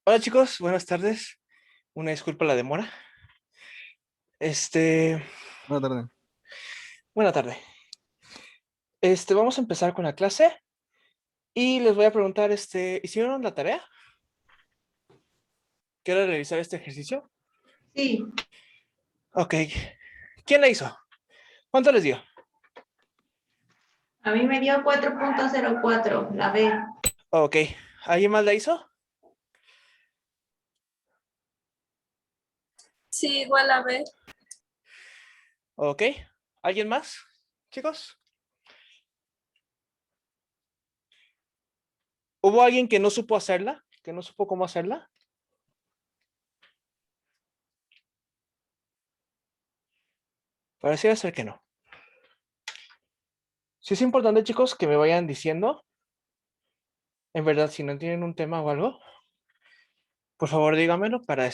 Hola chicos, buenas tardes. Una disculpa la demora. Este, Buenas tardes. Buena tarde. Vamos a empezar con la clase y les voy a preguntar, ¿hicieron la tarea? ¿Quiero realizar este ejercicio? Sí, Ok. ¿Quién la hizo? ¿Cuánto les dio? a mí me dio 4.04, la B. Ok. ¿Alguien más la hizo? Sí, igual a ver. Ok. ¿Alguien más, chicos? ¿Hubo alguien que no supo hacerla? ¿Que no supo cómo hacerla? Pareciera ser que no. Sí es importante, chicos, que me vayan diciendo, en verdad, si no tienen un tema o algo, por favor díganmelo para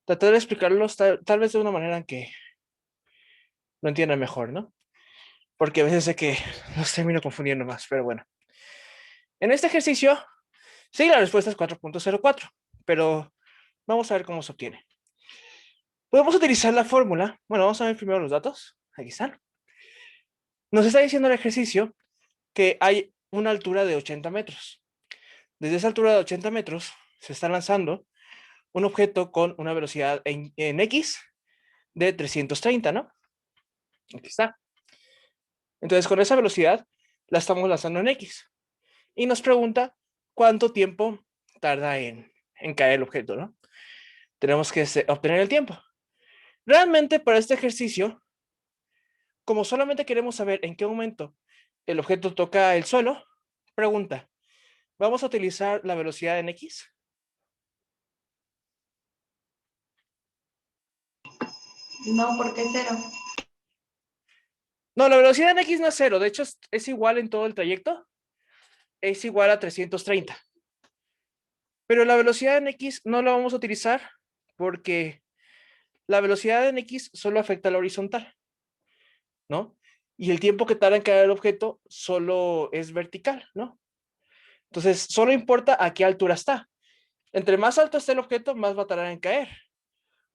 tratar de explicarlos tal vez de una manera en que lo entiendan mejor, ¿no? Porque a veces sé que los termino confundiendo más, pero bueno. En este ejercicio, sí, la respuesta es 4.04, pero vamos a ver cómo se obtiene. Podemos utilizar la fórmula. Bueno, vamos a ver primero los datos. Aquí están. Nos está diciendo el ejercicio que hay una altura de 80 metros. Desde esa altura de 80 metros se está lanzando un objeto con una velocidad en X de 330, ¿no? Aquí está. Entonces, con esa velocidad la estamos lanzando en X. Y nos pregunta cuánto tiempo tarda en caer el objeto, ¿no? Tenemos que obtener el tiempo. Realmente para este ejercicio, como solamente queremos saber en qué momento el objeto toca el suelo, pregunta, ¿vamos a utilizar la velocidad en X? No, porque cero. No, la velocidad en X no es cero, de hecho es igual en todo el trayecto, es igual a 330. Pero la velocidad en X no la vamos a utilizar porque la velocidad en X solo afecta a la horizontal, ¿no? Y el tiempo que tarda en caer el objeto solo es vertical, ¿no? Entonces, solo importa a qué altura está. Entre más alto esté el objeto, más va a tardar en caer.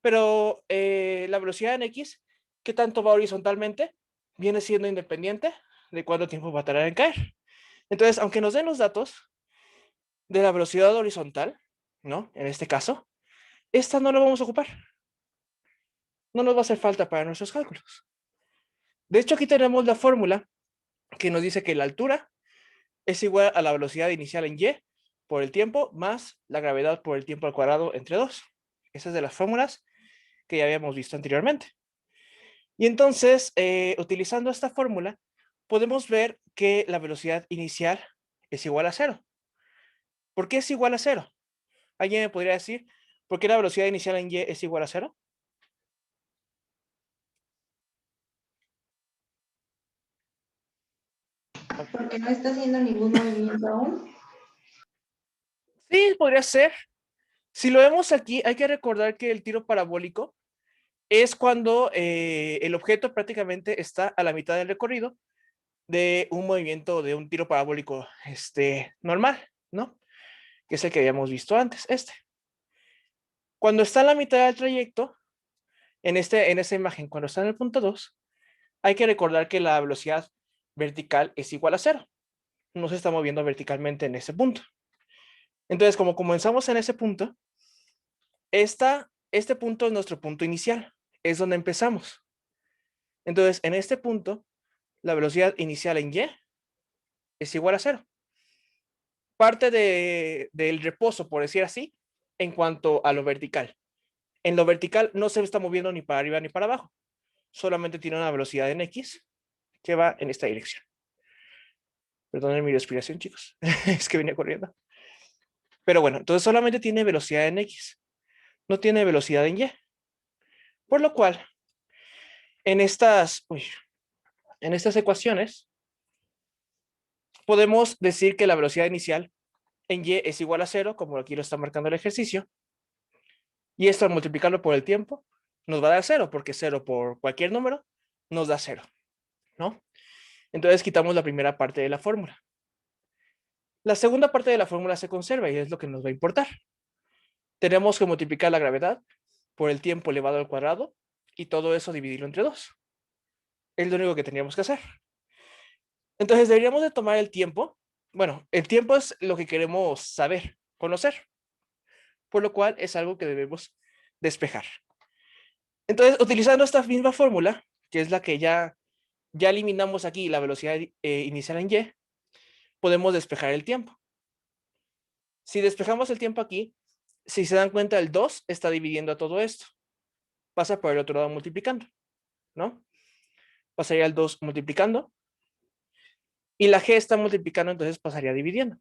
Pero la velocidad en X, ¿qué tanto va horizontalmente? Viene siendo independiente de cuánto tiempo va a tardar en caer. Entonces, aunque nos den los datos de la velocidad horizontal, ¿no? En este caso, esta no la vamos a ocupar. No nos va a hacer falta para nuestros cálculos. De hecho, aquí tenemos la fórmula que nos dice que la altura es igual a la velocidad inicial en y por el tiempo más la gravedad por el tiempo al cuadrado entre 2. Esa es de las fórmulas que ya habíamos visto anteriormente. Y entonces, utilizando esta fórmula, podemos ver que la velocidad inicial es igual a cero. ¿Por qué es igual a cero? ¿Alguien me podría decir por qué la velocidad inicial en y es igual a cero? Porque no está haciendo ningún movimiento aún. Sí, podría ser. Si lo vemos aquí, hay que recordar que el tiro parabólico es cuando el objeto prácticamente está a la mitad del recorrido de un movimiento de un tiro parabólico normal, ¿no? Que es el que habíamos visto antes, Cuando está en la mitad del trayecto, en esta imagen, cuando está en el punto 2, hay que recordar que la velocidad vertical es igual a cero. No se está moviendo verticalmente en ese punto. Entonces, como comenzamos en ese punto, este punto es nuestro punto inicial, es donde empezamos. Entonces, en este punto, la velocidad inicial en y es igual a cero. Parte del reposo, por decir así, en cuanto a lo vertical. En lo vertical no se está moviendo ni para arriba ni para abajo. Solamente tiene una velocidad en X que va en esta dirección. Perdonen mi respiración, chicos. Es que venía corriendo. Pero bueno, entonces solamente tiene velocidad en X. No tiene velocidad en Y. Por lo cual, en en estas ecuaciones, podemos decir que la velocidad inicial en Y es igual a cero, como aquí lo está marcando el ejercicio. Y esto al multiplicarlo por el tiempo nos va a dar cero, porque cero por cualquier número nos da cero, ¿no? Entonces quitamos la primera parte de la fórmula. La segunda parte de la fórmula se conserva y es lo que nos va a importar. Tenemos que multiplicar la gravedad por el tiempo elevado al cuadrado y todo eso dividirlo entre 2. Es lo único que teníamos que hacer. Entonces deberíamos de tomar el tiempo. Bueno, el tiempo es lo que queremos saber, conocer, por lo cual es algo que debemos despejar. Entonces, utilizando esta misma fórmula, que es la que ya eliminamos aquí, la velocidad inicial en y, podemos despejar el tiempo. Si despejamos el tiempo aquí, si se dan cuenta, el 2 está dividiendo a todo esto. Pasa por el otro lado multiplicando, ¿no? Pasaría el 2 multiplicando. Y la g está multiplicando, entonces pasaría dividiendo.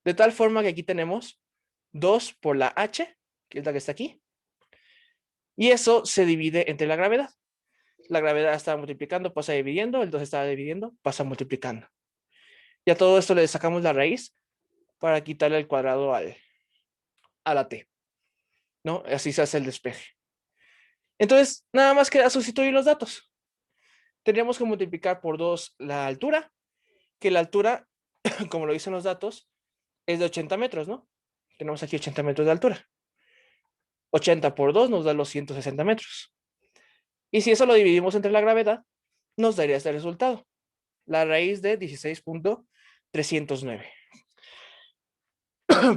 De tal forma que aquí tenemos 2 por la h, que es la que está aquí. Y eso se divide entre la gravedad. La gravedad está multiplicando, pasa dividiendo. El 2 está dividiendo, pasa multiplicando. Y a todo esto le sacamos la raíz para quitarle el cuadrado a la t, ¿no? Así se hace el despeje. Entonces, nada más queda sustituir los datos. Tendríamos que multiplicar por 2 la altura, que la altura, como lo dicen los datos, es de 80 metros, ¿no? Tenemos aquí 80 metros de altura. 80 por 2 nos da los 160 metros. Y si eso lo dividimos entre la gravedad, nos daría este resultado. La raíz de 16.309.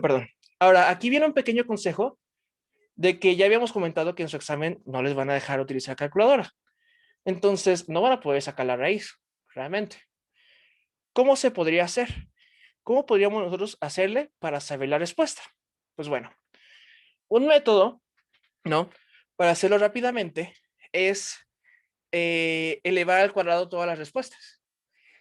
Perdón. Ahora, aquí viene un pequeño consejo de que ya habíamos comentado que en su examen no les van a dejar utilizar calculadora. Entonces, no van a poder sacar la raíz, realmente. ¿Cómo se podría hacer? ¿Cómo podríamos nosotros hacerle para saber la respuesta? Pues bueno, un método, ¿no? Para hacerlo rápidamente es elevar al cuadrado todas las respuestas.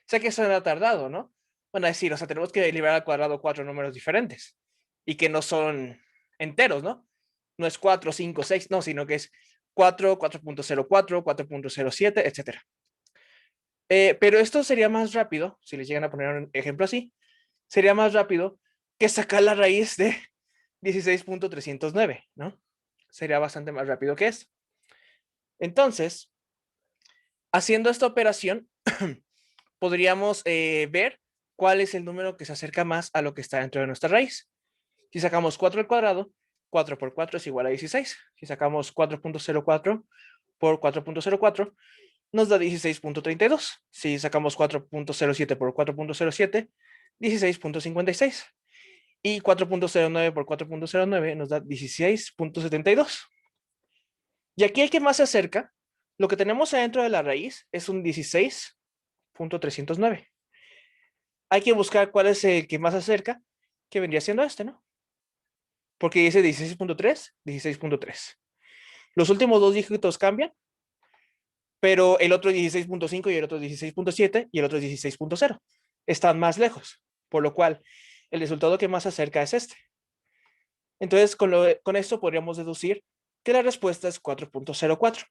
Sé que eso era tardado, ¿no? Van a decir, o sea, tenemos que elevar al cuadrado 4 números diferentes y que no son enteros, ¿no? No es 4, 5, 6, no, sino que es 4, 4.04, 4.07, etcétera. Pero esto sería más rápido, si les llegan a poner un ejemplo así, sería más rápido que sacar la raíz de 16.309, ¿no? Sería bastante más rápido que esto. Entonces, haciendo esta operación, podríamos ver cuál es el número que se acerca más a lo que está dentro de nuestra raíz. Si sacamos 4 al cuadrado, 4 por 4 es igual a 16. Si sacamos 4.04 por 4.04, nos da 16.32. Si sacamos 4.07 por 4.07, 16.56. Y 4.09 por 4.09 nos da 16.72. Y aquí el que más se acerca, lo que tenemos adentro de la raíz es un 16.309. Hay que buscar cuál es el que más se acerca, que vendría siendo este, ¿no? Porque dice 16.3, 16.3. Los últimos dos dígitos cambian, pero el otro es 16.5 y el otro es 16.7 y el otro es 16.0. Están más lejos, por lo cual el resultado que más se acerca es este. Entonces, con esto podríamos deducir que la respuesta es 4.04.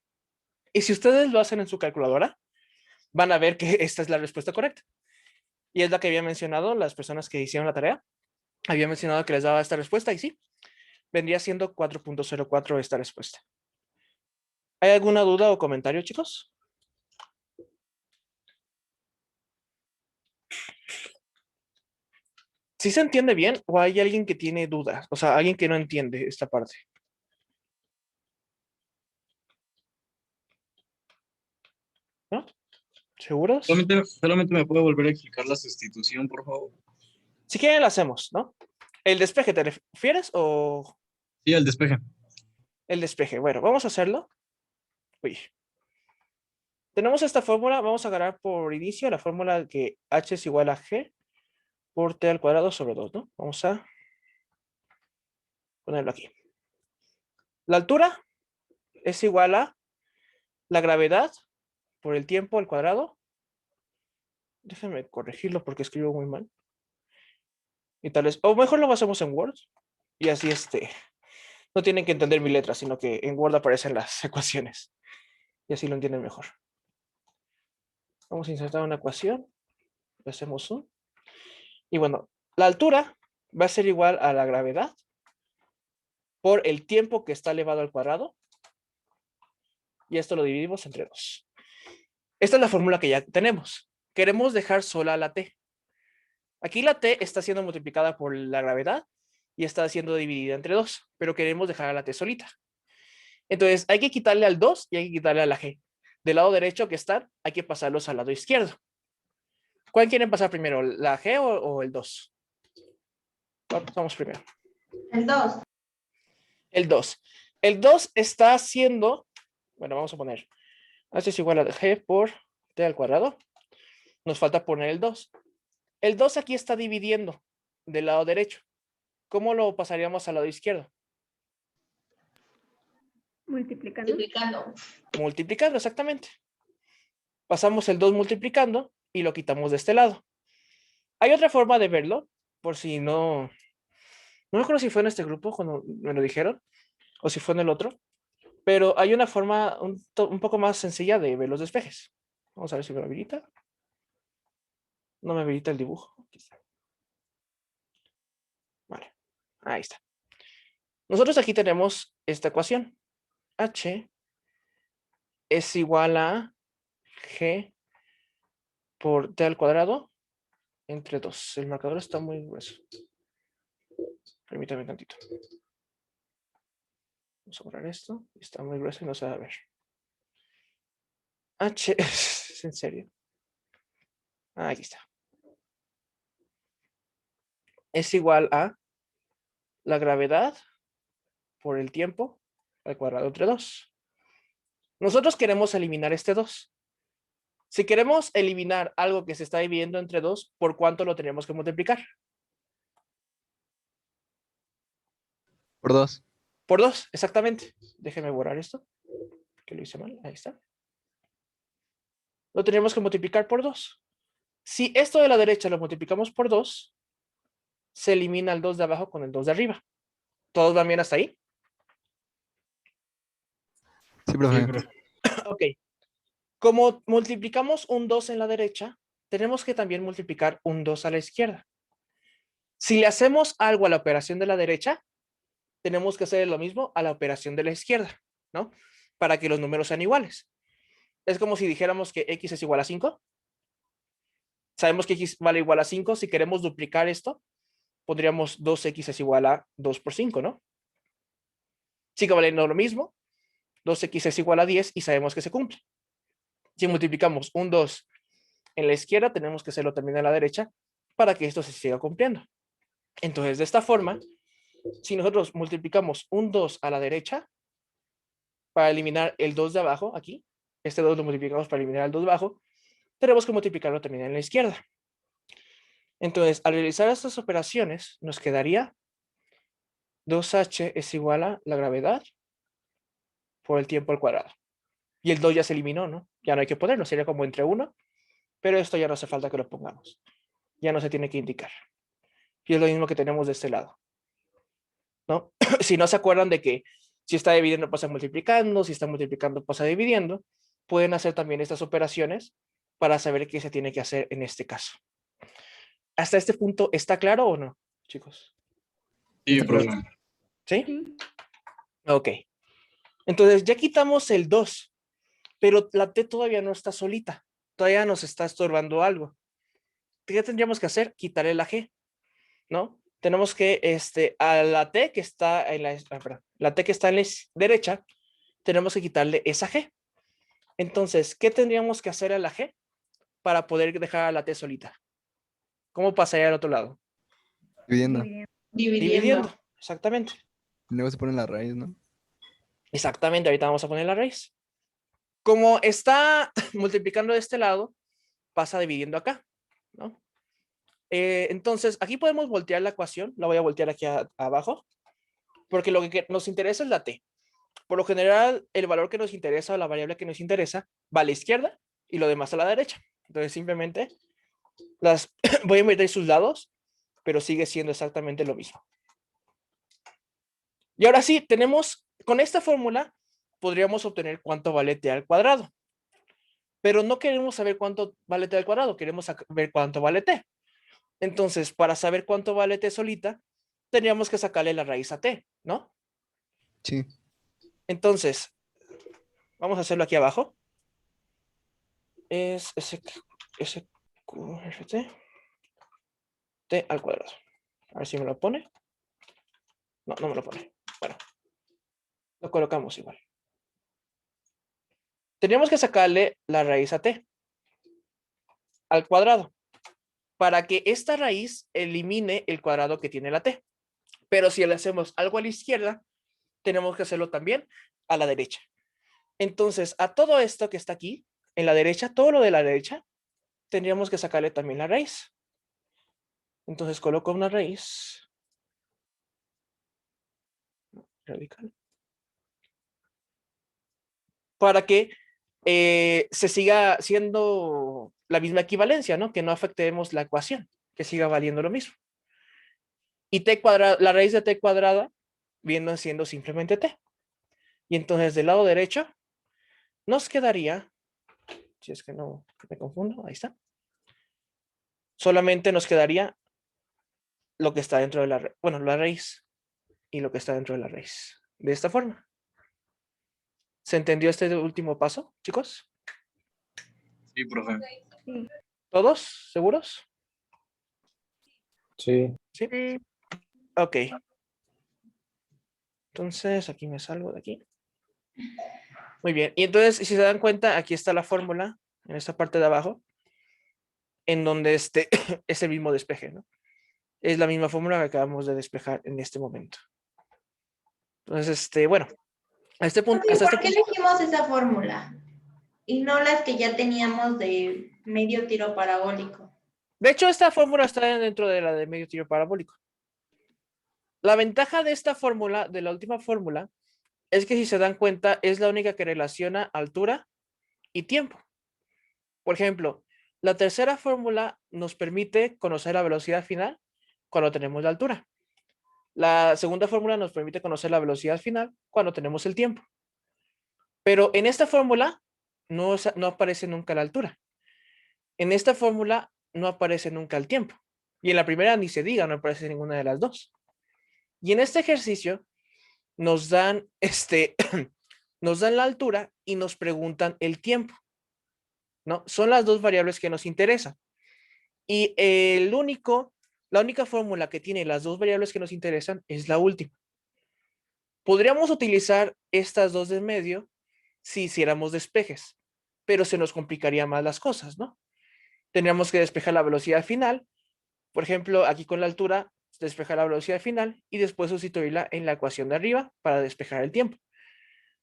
Y si ustedes lo hacen en su calculadora, van a ver que esta es la respuesta correcta. Y es la que había mencionado las personas que hicieron la tarea. Había mencionado que les daba esta respuesta y sí, vendría siendo 4.04 esta respuesta. ¿Hay alguna duda o comentario, chicos? ¿Sí se entiende bien o hay alguien que tiene dudas? O sea, alguien que no entiende esta parte. ¿No? ¿Seguros? Solamente me puede volver a explicar la sustitución, por favor. Si quieren, la hacemos, ¿no? ¿El despeje te refieres o Sí, el despeje. el despeje? Bueno, vamos a hacerlo. Uy. Tenemos esta fórmula, vamos a agarrar por inicio la fórmula que h es igual a g por t al cuadrado sobre 2, ¿no? Vamos a ponerlo aquí. La altura es igual a la gravedad por el tiempo al cuadrado. Déjenme corregirlo porque escribo muy mal. Y tal vez, o mejor lo hacemos en Word. Y así no tienen que entender mi letra, sino que en Word aparecen las ecuaciones. Y así lo entienden mejor. Vamos a insertar una ecuación. Hacemos un. Y bueno, la altura va a ser igual a la gravedad por el tiempo que está elevado al cuadrado. Y esto lo dividimos entre 2. Esta es la fórmula que ya tenemos. Queremos dejar sola la t. Aquí la t está siendo multiplicada por la gravedad y está siendo dividida entre 2, pero queremos dejar a la t solita. Entonces hay que quitarle al 2 y hay que quitarle a la g. Del lado derecho que están, hay que pasarlos al lado izquierdo. ¿Cuál quieren pasar primero, la g o el 2? ¿Cuál pasamos primero? El 2. El 2. El 2 está haciendo, bueno, vamos a poner, h es igual a g por t al cuadrado. Nos falta poner el 2. El 2 aquí está dividiendo del lado derecho. ¿Cómo lo pasaríamos al lado izquierdo? Multiplicando. Multiplicando, exactamente. Pasamos el 2 multiplicando y lo quitamos de este lado. Hay otra forma de verlo, por si no me acuerdo si fue en este grupo cuando me lo dijeron, o si fue en el otro, pero hay una forma un poco más sencilla de ver los despejes. Vamos a ver si me lo habilita. No me habilita el dibujo. Vale, ahí está. Nosotros aquí tenemos esta ecuación. H es igual a G por T al cuadrado entre 2. El marcador está muy grueso. Permítame un tantito. Vamos a borrar esto. Está muy grueso y no se va a ver. H, ¿es en serio? Aquí está. Es igual a la gravedad por el tiempo al cuadrado entre 2. Nosotros queremos eliminar este 2. Si queremos eliminar algo que se está dividiendo entre 2, ¿por cuánto lo tenemos que multiplicar? Por 2. Por 2, exactamente. Déjenme borrar esto, que lo hice mal. Ahí está. Lo tenemos que multiplicar por 2. Si esto de la derecha lo multiplicamos por 2, se elimina el 2 de abajo con el 2 de arriba. ¿Todos van bien hasta ahí? Sí, profe. Sí, profe. Ok. Como multiplicamos un 2 en la derecha, tenemos que también multiplicar un 2 a la izquierda. Si le hacemos algo a la operación de la derecha, tenemos que hacer lo mismo a la operación de la izquierda, ¿no? Para que los números sean iguales. Es como si dijéramos que x es igual a 5. Sabemos que x vale igual a 5. Si queremos duplicar esto, pondríamos 2x es igual a 2 por 5, ¿no? Sigue valiendo lo mismo. 2x es igual a 10 y sabemos que se cumple. Si multiplicamos un 2 en la izquierda, tenemos que hacerlo también en la derecha para que esto se siga cumpliendo. Entonces, de esta forma, si nosotros multiplicamos un 2 a la derecha, para eliminar el 2 de abajo, aquí, este 2 lo multiplicamos para eliminar el 2 de abajo, tenemos que multiplicarlo también en la izquierda. Entonces, al realizar estas operaciones, nos quedaría 2h es igual a la gravedad por el tiempo al cuadrado. Y el 2 ya se eliminó, ¿no? Ya no hay que ponerlo, sería como entre 1, pero esto ya no hace falta que lo pongamos. Ya no se tiene que indicar. Y es lo mismo que tenemos de este lado, ¿no? Si no se acuerdan de que si está dividiendo pasa multiplicando, si está multiplicando pasa dividiendo, pueden hacer también estas operaciones para saber qué se tiene que hacer en este caso. ¿Hasta este punto está claro o no, chicos? Sí, profe. ¿Sí? Ok. Entonces ya quitamos el 2, pero la t todavía no está solita. Todavía nos está estorbando algo. ¿Qué tendríamos que hacer? Quitarle la g, ¿no? Tenemos que, a la t que está en la t que está en la derecha, tenemos que quitarle esa g. Entonces, ¿qué tendríamos que hacer a la g para poder dejar a la t solita? ¿Cómo pasaría al otro lado? Dividiendo. Dividiendo, exactamente. Y luego se pone la raíz, ¿no? Exactamente, ahorita vamos a poner la raíz. Como está multiplicando de este lado, pasa dividiendo acá, ¿no? Entonces, aquí podemos voltear la ecuación. La voy a voltear aquí abajo, porque lo que nos interesa es la t. Por lo general, el valor que nos interesa o la variable que nos interesa va a la izquierda y lo demás a la derecha. Entonces, simplemente las voy a meter sus lados, pero sigue siendo exactamente lo mismo. Y ahora sí, tenemos, con esta fórmula, podríamos obtener cuánto vale t al cuadrado. Pero no queremos saber cuánto vale t al cuadrado, queremos ver cuánto vale t. Entonces, para saber cuánto vale t solita, tendríamos que sacarle la raíz a t, ¿no? Sí. Entonces, vamos a hacerlo aquí abajo. Es SQRT. t al cuadrado. A ver si me lo pone. No, no me lo pone. Bueno, lo colocamos igual. Tenemos que sacarle la raíz a t al cuadrado para que esta raíz elimine el cuadrado que tiene la t. Pero si le hacemos algo a la izquierda, tenemos que hacerlo también a la derecha. Entonces, a todo esto que está aquí, en la derecha, todo lo de la derecha, tendríamos que sacarle también la raíz. Entonces coloco una raíz radical para que se siga siendo la misma equivalencia, ¿no? Que no afectemos la ecuación, que siga valiendo lo mismo. Y t cuadrada, la raíz de t cuadrada viene siendo simplemente t. Y entonces del lado derecho nos quedaría, si es que no me confundo, ahí está. Solamente nos quedaría lo que está dentro de la, bueno, la raíz y lo que está dentro de la raíz. De esta forma. ¿Se entendió este último paso, chicos? Sí, profe. ¿Todos seguros? Sí. ¿Sí? Ok. Entonces, aquí me salgo de aquí. Muy bien. Y entonces, si se dan cuenta, aquí está la fórmula, en esta parte de abajo, en donde es el mismo despeje, ¿no? Es la misma fórmula que acabamos de despejar en este momento. Entonces, bueno, a este punto... ¿Por qué elegimos esa fórmula? Y no las que ya teníamos de medio tiro parabólico. De hecho, esta fórmula está dentro de la de medio tiro parabólico. La ventaja de esta fórmula, de la última fórmula, es que si se dan cuenta, es la única que relaciona altura y tiempo. Por ejemplo, la tercera fórmula nos permite conocer la velocidad final cuando tenemos la altura. La segunda fórmula nos permite conocer la velocidad final cuando tenemos el tiempo. Pero en esta fórmula no aparece nunca la altura. En esta fórmula no aparece nunca el tiempo. Y en la primera ni se diga, no aparece ninguna de las dos. Y en este ejercicio nos dan, nos dan la altura y nos preguntan el tiempo, ¿no? Son las dos variables que nos interesan. Y la única fórmula que tiene las dos variables que nos interesan es la última. Podríamos utilizar estas dos de medio si hiciéramos despejes, pero se nos complicaría más las cosas, ¿no? Tendríamos que despejar la velocidad final. Por ejemplo, aquí con la altura, despejar la velocidad final y después sustituirla en la ecuación de arriba para despejar el tiempo.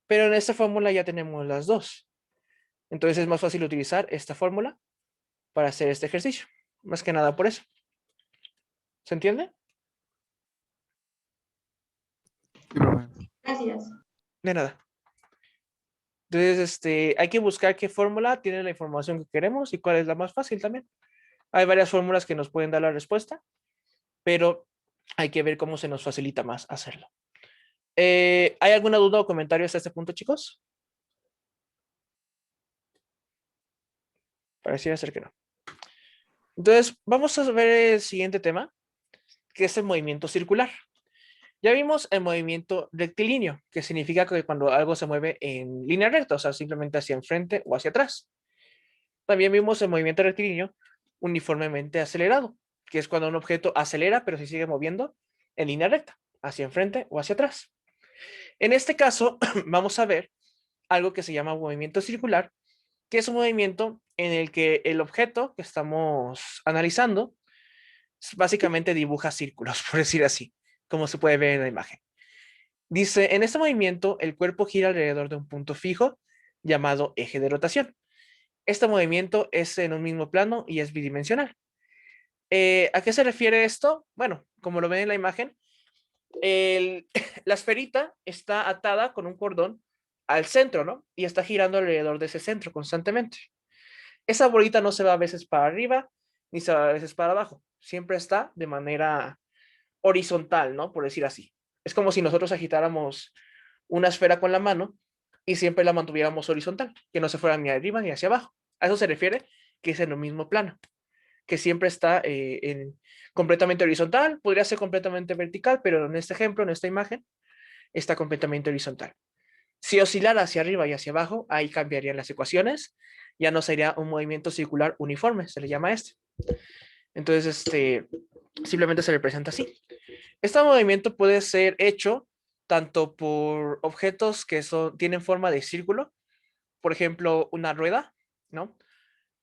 Pero en esta fórmula ya tenemos las dos. Entonces es más fácil utilizar esta fórmula para hacer este ejercicio. Más que nada por eso. ¿Se entiende? Sí, profe. Gracias. De nada. Entonces, hay que buscar qué fórmula tiene la información que queremos y cuál es la más fácil también. Hay varias fórmulas que nos pueden dar la respuesta, pero hay que ver cómo se nos facilita más hacerlo. ¿Hay alguna duda o comentario hasta este punto, chicos? Pareciera ser que no. Entonces, vamos a ver el siguiente tema, que es el movimiento circular. Ya vimos el movimiento rectilíneo, que significa que cuando algo se mueve en línea recta, o sea, simplemente hacia enfrente o hacia atrás. También vimos el movimiento rectilíneo uniformemente acelerado, que es cuando un objeto acelera, pero se sigue moviendo en línea recta, hacia enfrente o hacia atrás. En este caso, vamos a ver algo que se llama movimiento circular, que es un movimiento en el que el objeto que estamos analizando básicamente dibuja círculos, por decir así, como se puede ver en la imagen. Dice, en este movimiento, el cuerpo gira alrededor de un punto fijo llamado eje de rotación. Este movimiento es en un mismo plano y es bidimensional. ¿A qué se refiere esto? Bueno, como lo ven en la imagen, la esferita está atada con un cordón al centro, ¿no? Y está girando alrededor de ese centro constantemente. Esa bolita no se va a veces para arriba, ni se va a veces para abajo. Siempre está de manera horizontal, ¿no? Por decir así. Es como si nosotros agitáramos una esfera con la mano y siempre la mantuviéramos horizontal, que no se fuera ni arriba ni hacia abajo. A eso se refiere que es en el mismo plano, que siempre está completamente horizontal, podría ser completamente vertical, pero en este ejemplo, en esta imagen, está completamente horizontal. Si oscilara hacia arriba y hacia abajo, ahí cambiarían las ecuaciones, ya no sería un movimiento circular uniforme, se le llama este. Entonces, Simplemente se representa así. Este movimiento puede ser hecho tanto por objetos que tienen forma de círculo, por ejemplo, una rueda, ¿no?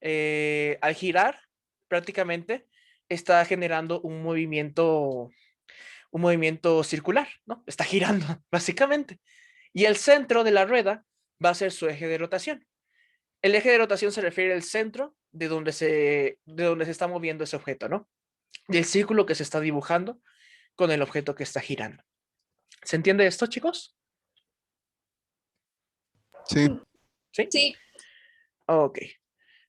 Al girar, prácticamente está generando un movimiento circular, ¿no? Está girando, básicamente. Y el centro de la rueda va a ser su eje de rotación. El eje de rotación se refiere al centro de donde se está moviendo ese objeto, ¿no? Del círculo que se está dibujando con el objeto que está girando. ¿Se entiende esto, chicos? Sí. ¿Sí? Sí. Ok.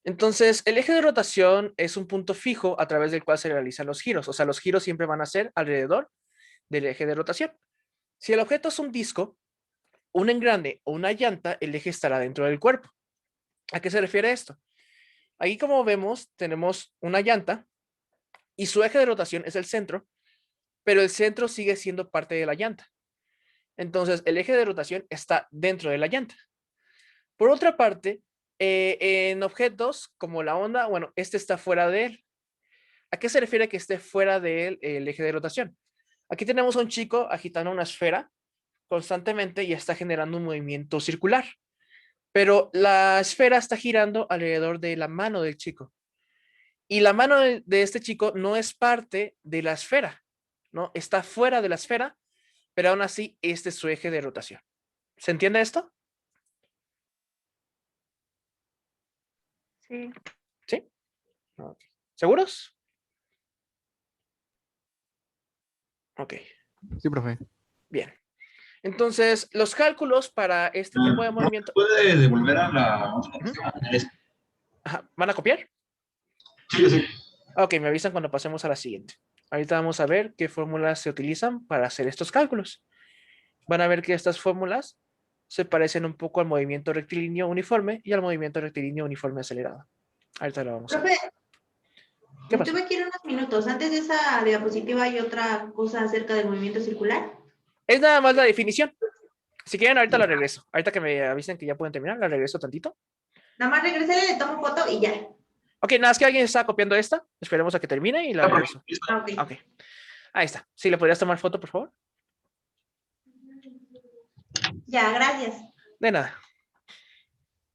Entonces, el eje de rotación es un punto fijo a través del cual se realizan los giros. O sea, los giros siempre van a ser alrededor del eje de rotación. Si el objeto es un disco, un engrane o una llanta, el eje estará dentro del cuerpo. ¿A qué se refiere esto? Aquí, como vemos, tenemos una llanta y su eje de rotación es el centro, pero el centro sigue siendo parte de la llanta. Entonces, el eje de rotación está dentro de la llanta. Por otra parte, en objetos como la onda, bueno, este está fuera de él. ¿A qué se refiere que esté fuera de él el eje de rotación? Aquí tenemos a un chico agitando una esfera constantemente y está generando un movimiento circular, pero la esfera está girando alrededor de la mano del chico. Y la mano de este chico no es parte de la esfera, ¿no? Está fuera de la esfera, pero aún así este es su eje de rotación. ¿Se entiende esto? Sí. ¿Sí? Okay. ¿Seguros? Ok, Sí, profe. bien. Entonces, los cálculos para este tipo de movimiento... ¿Puede devolver a la Ujú. Ajá, ¿van a copiar? Sí, sí. Ok, me avisan cuando pasemos a la siguiente. Ahorita vamos a ver qué fórmulas se utilizan para hacer estos cálculos. Van a ver que estas fórmulas se parecen un poco al movimiento rectilíneo uniforme y al movimiento rectilíneo uniforme acelerado. Ahorita lo vamos a ver. Profe, ¿Qué me pasó? tuve que ir unos minutos. Antes de esa diapositiva hay otra cosa acerca del movimiento circular. Es nada más la definición. Si quieren, ahorita la regreso. Ahorita que me avisen que ya pueden terminar, la regreso tantito. Nada más regresé, le tomo foto y ya. Ok, nada, es que alguien está copiando esta. Esperemos a que termine y la regreso. Ah, ok. Ok, ahí está. ¿Sí le podrías tomar foto, por favor? Ya, gracias. De nada.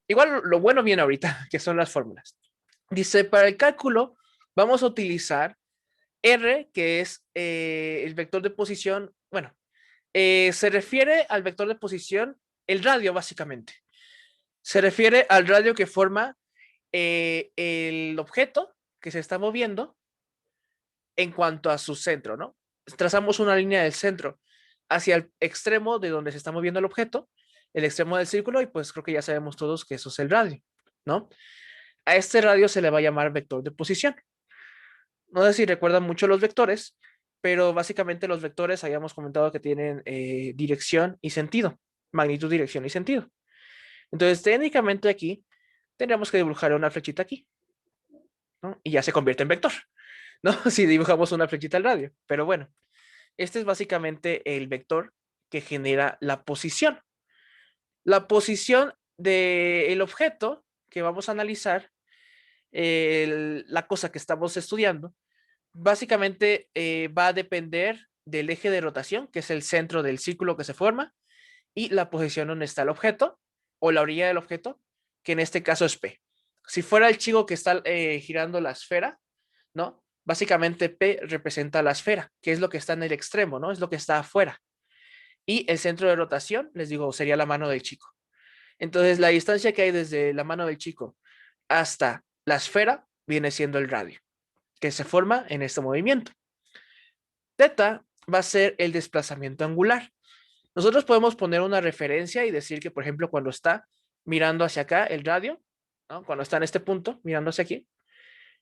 Igual lo bueno viene ahorita, que son las fórmulas. Dice, para el cálculo vamos a utilizar R, que es el vector de posición. Bueno, se refiere al vector de posición, el radio básicamente. Se refiere al radio que forma el objeto que se está moviendo en cuanto a su centro, ¿no? Trazamos una línea del centro hacia el extremo de donde se está moviendo el objeto, el extremo del círculo, y pues creo que ya sabemos todos que eso es el radio, ¿no? A este radio se le va a llamar vector de posición. No sé si recuerdan mucho los vectores, pero básicamente los vectores habíamos comentado que tienen dirección y sentido, magnitud, dirección y sentido. Entonces, técnicamente aquí tendríamos que dibujar una flechita aquí, ¿no? Y ya se convierte en vector, ¿no? Si dibujamos una flechita al radio. Pero bueno, este es básicamente el vector que genera la posición. La posición del objeto que vamos a analizar, la cosa que estamos estudiando, básicamente va a depender del eje de rotación, que es el centro del círculo que se forma, y la posición donde está el objeto o la orilla del objeto, que en este caso es P. Si fuera el chico que está girando la esfera, ¿no? Básicamente P representa la esfera, que es lo que está en el extremo, ¿no? Es lo que está afuera. Y el centro de rotación, les digo, sería la mano del chico. Entonces, la distancia que hay desde la mano del chico hasta la esfera viene siendo el radio, que se forma en este movimiento. Teta va a ser el desplazamiento angular. Nosotros podemos poner una referencia y decir que, por ejemplo, cuando está mirando hacia acá el radio, ¿no? Cuando está en este punto, mirando hacia aquí,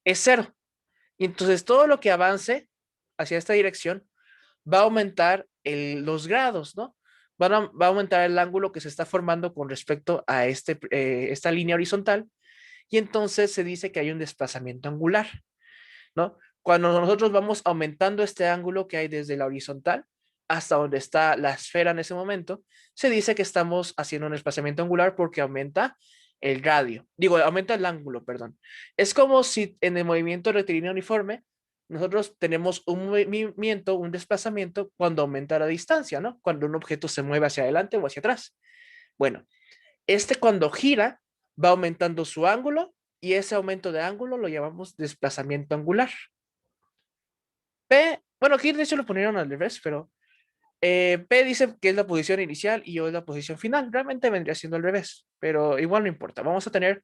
es 0. Y entonces todo lo que avance hacia esta dirección va a aumentar los grados, ¿no? Va a aumentar el ángulo que se está formando con respecto a esta línea horizontal, y entonces se dice que hay un desplazamiento angular, ¿no? Cuando nosotros vamos aumentando este ángulo que hay desde la horizontal hasta donde está la esfera en ese momento, se dice que estamos haciendo un desplazamiento angular porque aumenta el radio, digo, aumenta el ángulo, perdón. Es como si en el movimiento rectilíneo uniforme nosotros tenemos un movimiento, un desplazamiento cuando aumenta la distancia, ¿no? Cuando un objeto se mueve hacia adelante o hacia atrás. Bueno, cuando gira va aumentando su ángulo y ese aumento de ángulo lo llamamos desplazamiento angular. P, bueno, aquí de hecho lo ponieron al revés, pero P dice que es la posición inicial y O es la posición final. Realmente vendría siendo al revés, pero igual no importa. Vamos a tener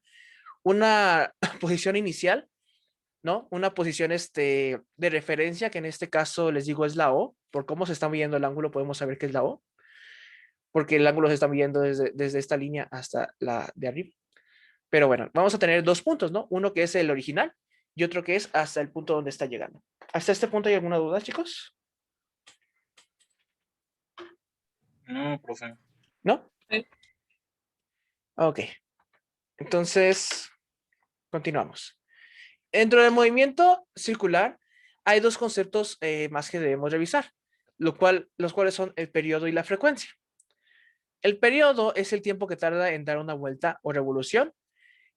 una posición inicial, ¿no? Una posición de referencia, que en este caso les digo es la O. Por cómo se está midiendo el ángulo podemos saber que es la O, porque el ángulo se está midiendo desde esta línea hasta la de arriba. Pero bueno, vamos a tener dos puntos, ¿no? Uno que es el original y otro que es hasta el punto donde está llegando. ¿Hasta este punto hay alguna duda, chicos? No, profe. ¿No? Sí. Ok. Entonces, continuamos. Dentro del movimiento circular hay dos conceptos más que debemos revisar, los cuales son el periodo y la frecuencia. El periodo es el tiempo que tarda en dar una vuelta o revolución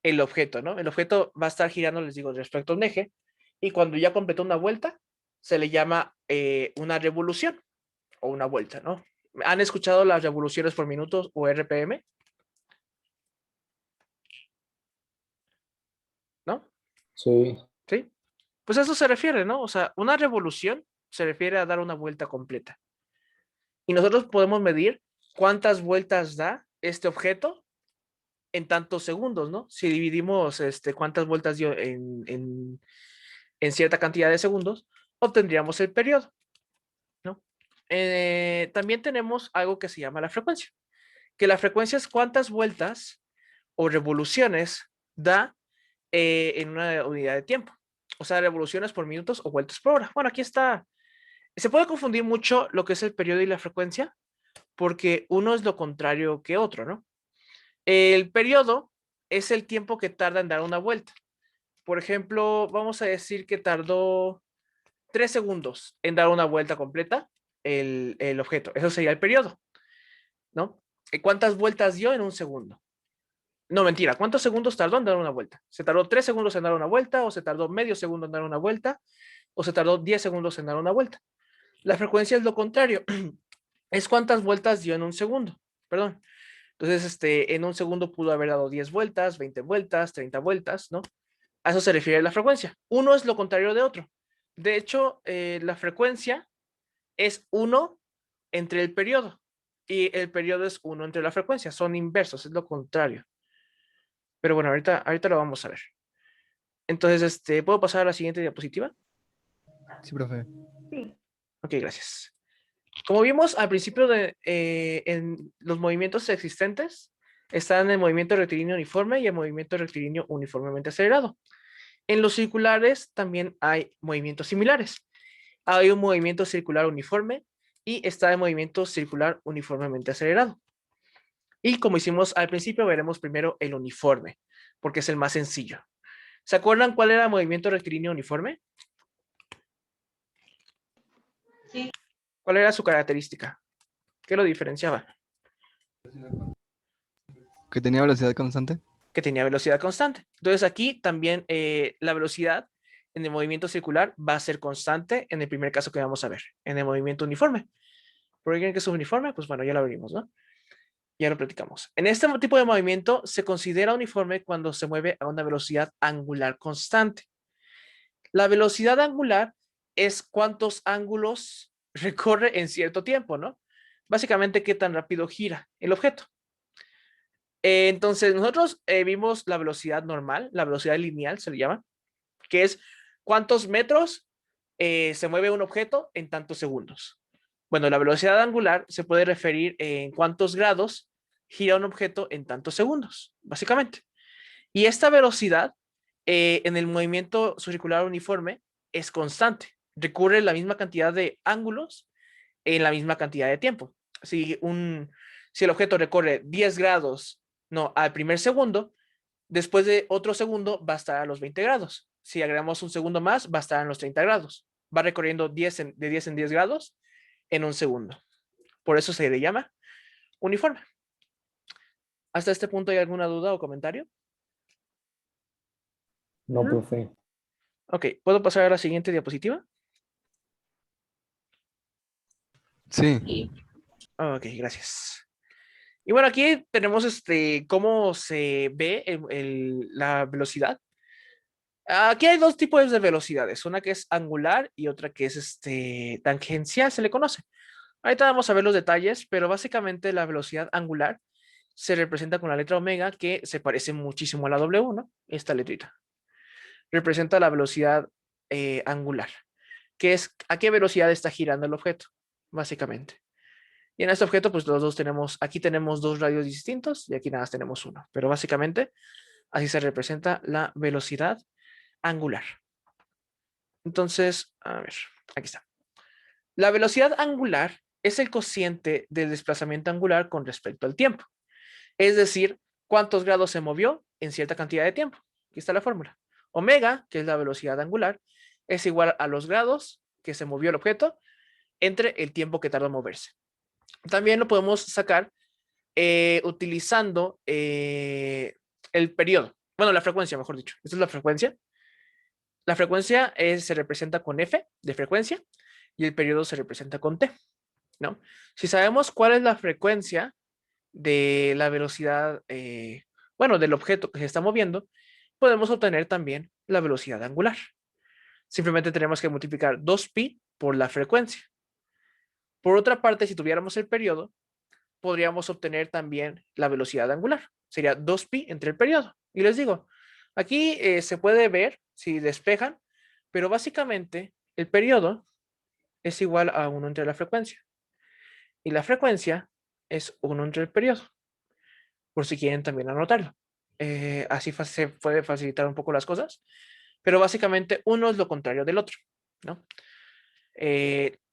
el objeto, ¿no? El objeto va a estar girando, les digo, respecto a un eje, y cuando ya completó una vuelta, se le llama una revolución o una vuelta, ¿no? ¿Han escuchado las revoluciones por minutos o RPM? ¿No? Sí. ¿Sí? Pues a eso se refiere, ¿no? O sea, una revolución se refiere a dar una vuelta completa. Y nosotros podemos medir cuántas vueltas da este objeto en tantos segundos, ¿no? Si dividimos cuántas vueltas dio en cierta cantidad de segundos, obtendríamos el periodo, ¿no? También tenemos algo que se llama la frecuencia, que la frecuencia es cuántas vueltas o revoluciones da en una unidad de tiempo. O sea, revoluciones por minutos o vueltas por hora. Bueno, aquí está. Se puede confundir mucho lo que es el periodo y la frecuencia, porque uno es lo contrario que otro, ¿no? El periodo es el tiempo que tarda en dar una vuelta. Por ejemplo, vamos a decir que tardó 3 segundos en dar una vuelta completa el objeto. Eso sería el periodo, ¿no? ¿Cuántas vueltas dio en un segundo? No, mentira. ¿Cuántos segundos tardó en dar una vuelta? ¿Se tardó 3 segundos en dar una vuelta? ¿O se tardó medio segundo en dar una vuelta? ¿O se tardó 10 segundos en dar una vuelta? La frecuencia es lo contrario. Es cuántas vueltas dio en un segundo. Perdón. Entonces, en un segundo pudo haber dado 10 vueltas, 20 vueltas, 30 vueltas, ¿no? A eso se refiere la frecuencia. Uno es lo contrario de otro. De hecho, la frecuencia es 1 entre el periodo y el periodo es 1 entre la frecuencia. Son inversos, es lo contrario. Pero bueno, ahorita lo vamos a ver. Entonces, ¿puedo pasar a la siguiente diapositiva? Sí, profe. Sí. Ok, gracias. Como vimos al principio en los movimientos existentes, están el movimiento rectilíneo uniforme y el movimiento rectilíneo uniformemente acelerado. En los circulares también hay movimientos similares. Hay un movimiento circular uniforme y está el movimiento circular uniformemente acelerado. Y como hicimos al principio, veremos primero el uniforme, porque es el más sencillo. ¿Se acuerdan cuál era el movimiento rectilíneo uniforme? Sí. ¿Cuál era su característica? ¿Qué lo diferenciaba? Que tenía velocidad constante. Que tenía velocidad constante. Entonces aquí también la velocidad en el movimiento circular va a ser constante en el primer caso que vamos a ver, en el movimiento uniforme. ¿Por qué creen que es uniforme? Pues bueno, ya lo abrimos, ¿no? Ya lo platicamos. En este tipo de movimiento se considera uniforme cuando se mueve a una velocidad angular constante. La velocidad angular es cuántos ángulos recorre en cierto tiempo, ¿no? Básicamente, qué tan rápido gira el objeto. Entonces, nosotros vimos la velocidad normal, la velocidad lineal se le llama, que es cuántos metros se mueve un objeto en tantos segundos. Bueno, la velocidad angular se puede referir en cuántos grados gira un objeto en tantos segundos, básicamente. Y esta velocidad en el movimiento circular uniforme es constante. Recurre la misma cantidad de ángulos en la misma cantidad de tiempo. Si el objeto recorre 10 grados al primer segundo, después de otro segundo va a estar a los 20 grados. Si agregamos un segundo más, va a estar en los 30 grados. Va recorriendo de 10 en 10 grados en un segundo. Por eso se le llama uniforme. ¿Hasta este punto hay alguna duda o comentario? No, profe. Ok, ¿puedo pasar a la siguiente diapositiva? Sí. Y Ok, gracias. Y bueno, aquí tenemos cómo se ve la velocidad. Aquí hay dos tipos de velocidades, una que es angular y otra que es tangencial, se le conoce. Ahorita vamos a ver los detalles, pero básicamente la velocidad angular se representa con la letra omega, que se parece muchísimo a la W, ¿no? Esta letrita. Representa la velocidad angular, que es a qué velocidad está girando el objeto, básicamente. Y en este objeto, pues los dos tenemos, aquí tenemos dos radios distintos y aquí nada más tenemos uno. Pero básicamente, así se representa la velocidad angular. Entonces, a ver, aquí está. La velocidad angular es el cociente del desplazamiento angular con respecto al tiempo. Es decir, cuántos grados se movió en cierta cantidad de tiempo. Aquí está la fórmula. Omega, que es la velocidad angular, es igual a los grados que se movió el objeto entre el tiempo que tardó en moverse. También lo podemos sacar utilizando el periodo. Bueno, la frecuencia, mejor dicho. Esta es la frecuencia. La frecuencia se representa con F de frecuencia y el periodo se representa con T, ¿no? Si sabemos cuál es la frecuencia de la velocidad, bueno, del objeto que se está moviendo, podemos obtener también la velocidad angular. Simplemente tenemos que multiplicar 2pi por la frecuencia. Por otra parte, si tuviéramos el periodo, podríamos obtener también la velocidad angular. Sería 2pi entre el periodo. Y les digo, aquí se puede ver si despejan, pero básicamente el periodo es igual a 1 entre la frecuencia. Y la frecuencia es 1 entre el periodo, por si quieren también anotarlo. Así se puede facilitar un poco las cosas, pero básicamente uno es lo contrario del otro, ¿no?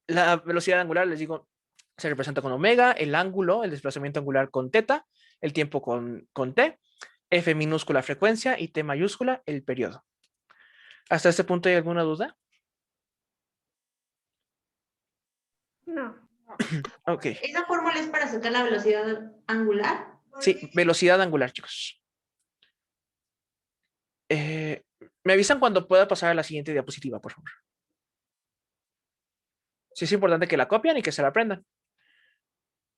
La velocidad angular, les digo, se representa con omega, el ángulo, el desplazamiento angular con teta, el tiempo con t, f minúscula frecuencia y t mayúscula el periodo. ¿Hasta este punto hay alguna duda? no. Ok, ¿Esa fórmula es para sacar la velocidad angular? sí, velocidad angular, chicos. Me avisan cuando pueda pasar a la siguiente diapositiva, por favor. Sí, es importante que la copian y que se la aprendan.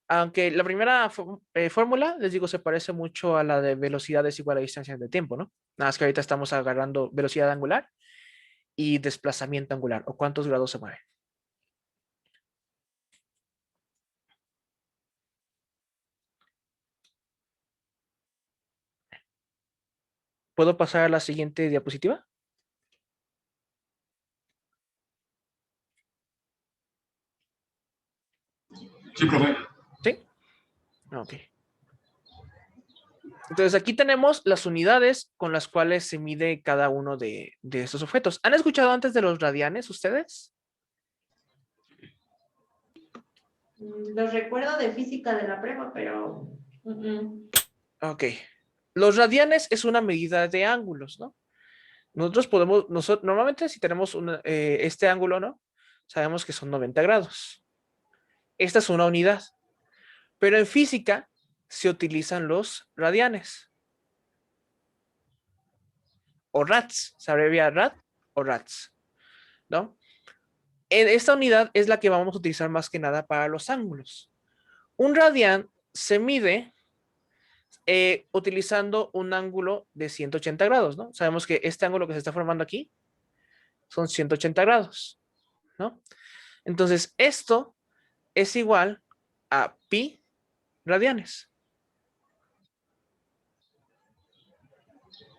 Aunque la primera fórmula, les digo, se parece mucho a la de velocidad es igual a distancia de tiempo, ¿no? Nada más que ahorita estamos agarrando velocidad angular y desplazamiento angular, o cuántos grados se mueve. ¿Puedo pasar a la siguiente diapositiva? Sí, profe. Sí. Ok. Entonces aquí tenemos las unidades con las cuales se mide cada uno de estos objetos. ¿Han escuchado antes de los radianes ustedes? Los recuerdo de física de la prepa, pero Ok. Los radianes es una medida de ángulos, ¿no? Nosotros podemos, normalmente si tenemos este ángulo, ¿no? Sabemos que son 90 grados. Esta es una unidad. Pero en física se utilizan los radianes o rads. Se abrevia rad o rads, ¿no? En esta unidad es la que vamos a utilizar más que nada para los ángulos. Un radian se mide utilizando un ángulo de 180 grados, ¿no? Sabemos que este ángulo que se está formando aquí son 180 grados, ¿no? Entonces, esto es igual a pi radianes.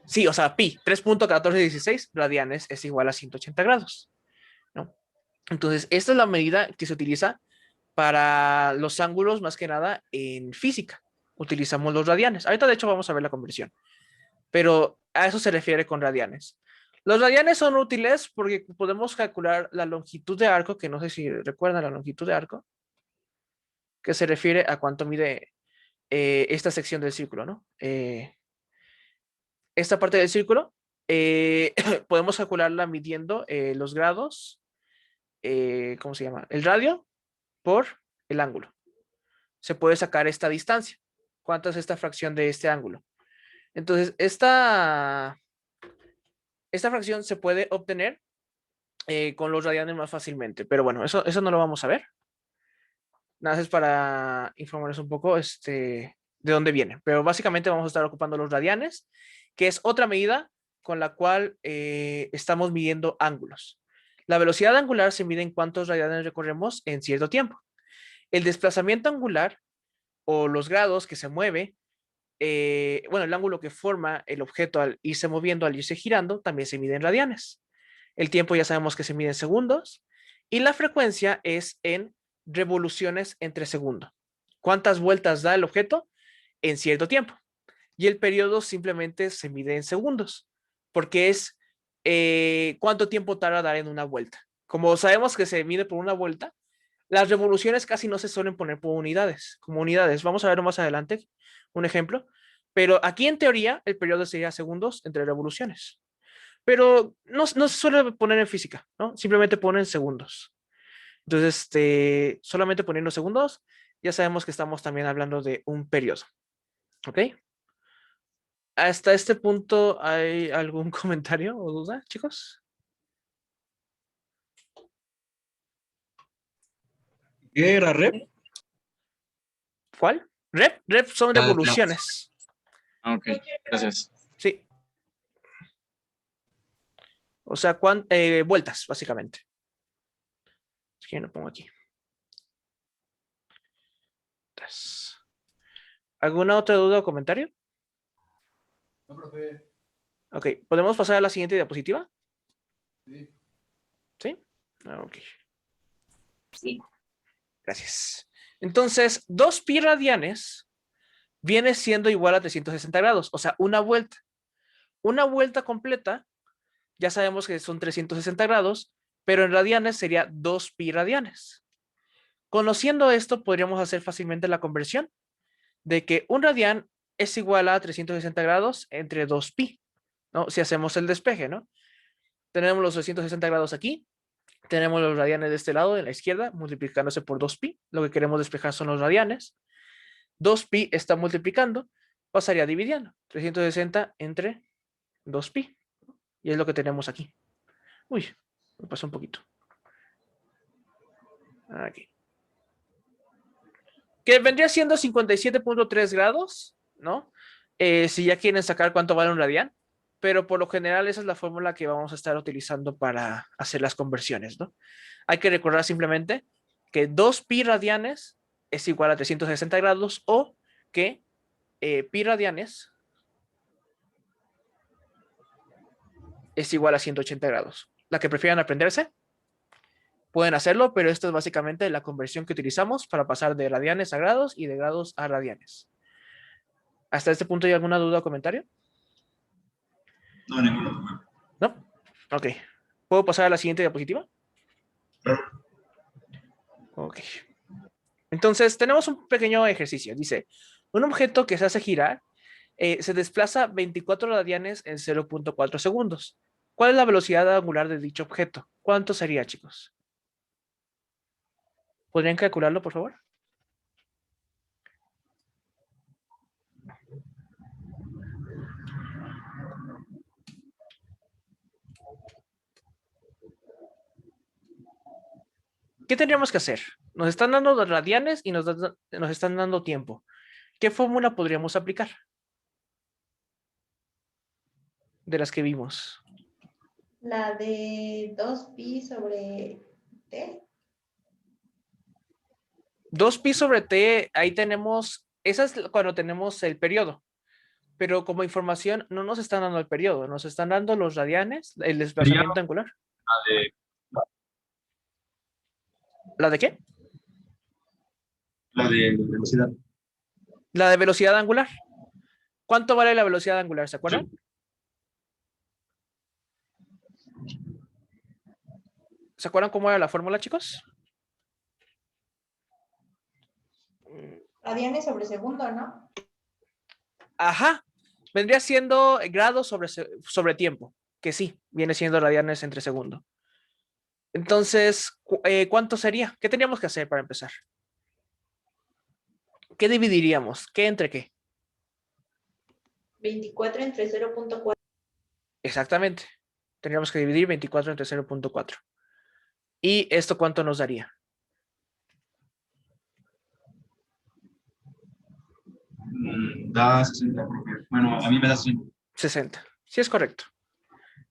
Sí, o sea, pi, 3.1416 radianes es igual a 180 grados, ¿no? Entonces, esta es la medida que se utiliza para los ángulos, más que nada en física. Utilizamos los radianes. Ahorita, de hecho, vamos a ver la conversión, pero a eso se refiere con radianes. Los radianes son útiles porque podemos calcular la longitud de arco, que no sé si recuerdan la longitud de arco, que se refiere a cuánto mide esta sección del círculo, ¿no? Esta parte del círculo, podemos calcularla midiendo los grados, ¿cómo se llama? El radio por el ángulo. Se puede sacar esta distancia. ¿Cuánto es esta fracción de este ángulo? Entonces, esta fracción se puede obtener con los radianes más fácilmente. Pero bueno, eso no lo vamos a ver. Nada más es para informarles un poco de dónde viene. Pero básicamente vamos a estar ocupando los radianes, que es otra medida con la cual estamos midiendo ángulos. La velocidad angular se mide en cuántos radianes recorremos en cierto tiempo. El desplazamiento angular o los grados que se mueve, bueno, el ángulo que forma el objeto al irse moviendo, al irse girando, también se mide en radianes. El tiempo ya sabemos que se mide en segundos y la frecuencia es en revoluciones entre segundo. ¿Cuántas vueltas da el objeto en cierto tiempo? Y el periodo simplemente se mide en segundos, porque es cuánto tiempo tarda dar en una vuelta. Como sabemos que se mide por una vuelta, las revoluciones casi no se suelen poner por unidades, como unidades. Vamos a ver más adelante un ejemplo. Pero aquí en teoría el periodo sería segundos entre revoluciones. Pero no se suele poner en física, ¿no? Simplemente ponen segundos. Entonces, solamente poniendo segundos, ya sabemos que estamos también hablando de un periodo. ¿Ok? ¿Hasta este punto hay algún comentario o duda, chicos? ¿Qué era rep? ¿Cuál? Rep son Ya, revoluciones. Ah, ok, gracias. Sí. O sea, vueltas, básicamente. Así que lo pongo aquí. ¿Alguna otra duda o comentario? No, profe. Ok, ¿podemos pasar a la siguiente diapositiva? Sí. ¿Sí? Ok, Sí. gracias. Entonces, 2pi radianes viene siendo igual a 360 grados, o sea, una vuelta. Una vuelta completa, ya sabemos que son 360 grados, pero en radianes sería 2pi radianes. Conociendo esto, podríamos hacer fácilmente la conversión de que un radián es igual a 360 grados entre 2pi, ¿no? Si hacemos el despeje, ¿no? Tenemos los 360 grados aquí, tenemos los radianes de este lado, en la izquierda, multiplicándose por 2pi. Lo que queremos despejar son los radianes. 2pi está multiplicando, pasaría dividiendo. 360 entre 2pi. Y es lo que tenemos aquí. Uy, me pasó un poquito. Aquí. Que vendría siendo 57.3 grados, ¿no? Si ya quieren sacar cuánto vale un radián. Pero por lo general esa es la fórmula que vamos a estar utilizando para hacer las conversiones, ¿no? Hay que recordar simplemente que 2pi radianes es igual a 360 grados o que pi radianes es igual a 180 grados. La que prefieran aprenderse, pueden hacerlo, pero esto es básicamente la conversión que utilizamos para pasar de radianes a grados y de grados a radianes. ¿Hasta este punto hay alguna duda o comentario? No, ninguno. ¿No? Ok. ¿Puedo pasar a la siguiente diapositiva? Ok. Entonces, tenemos un pequeño ejercicio. Dice, un objeto que se hace girar se desplaza 24 radianes en 0.4 segundos. ¿Cuál es la velocidad angular de dicho objeto? ¿Cuánto sería, chicos? ¿Podrían calcularlo, por favor? ¿Qué tendríamos que hacer? Nos están dando radianes y nos están dando tiempo. ¿Qué fórmula podríamos aplicar? De las que vimos. La de 2pi sobre t. 2pi sobre t, ahí tenemos, esa es cuando tenemos el periodo. Pero como información no nos están dando el periodo, nos están dando los radianes, el desplazamiento angular. ¿La de qué? La de velocidad. La de velocidad angular. ¿Cuánto vale la velocidad angular? ¿Se acuerdan? ¿Se acuerdan cómo era la fórmula, chicos? Radianes sobre segundo, ¿no? Ajá. Vendría siendo grados sobre tiempo, que sí, viene siendo radianes entre segundo. Entonces, ¿cuánto sería? ¿Qué teníamos que hacer para empezar? ¿Qué dividiríamos? ¿Qué entre qué? 24 entre 0.4. Exactamente. Tendríamos que dividir 24 entre 0.4. ¿Y esto cuánto nos daría? Da 60, profe. Bueno, a mí me da 100. 60. Sí, es correcto.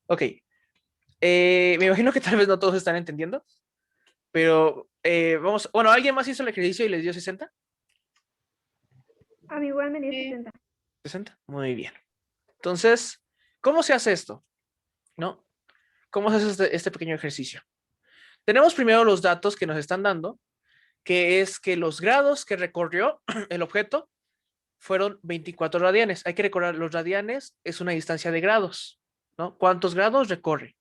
Ok. Me imagino que tal vez no todos están entendiendo, pero vamos. Bueno, ¿alguien más hizo el ejercicio y les dio 60? A mí igual me dio 60. 60. Muy bien. Entonces, ¿cómo se hace esto? ¿No? ¿Cómo se hace este pequeño ejercicio? Tenemos primero los datos que nos están dando, que es que los grados que recorrió el objeto fueron 24 radianes. Hay que recordar, los radianes es una distancia de grados, ¿no? ¿Cuántos grados recorre?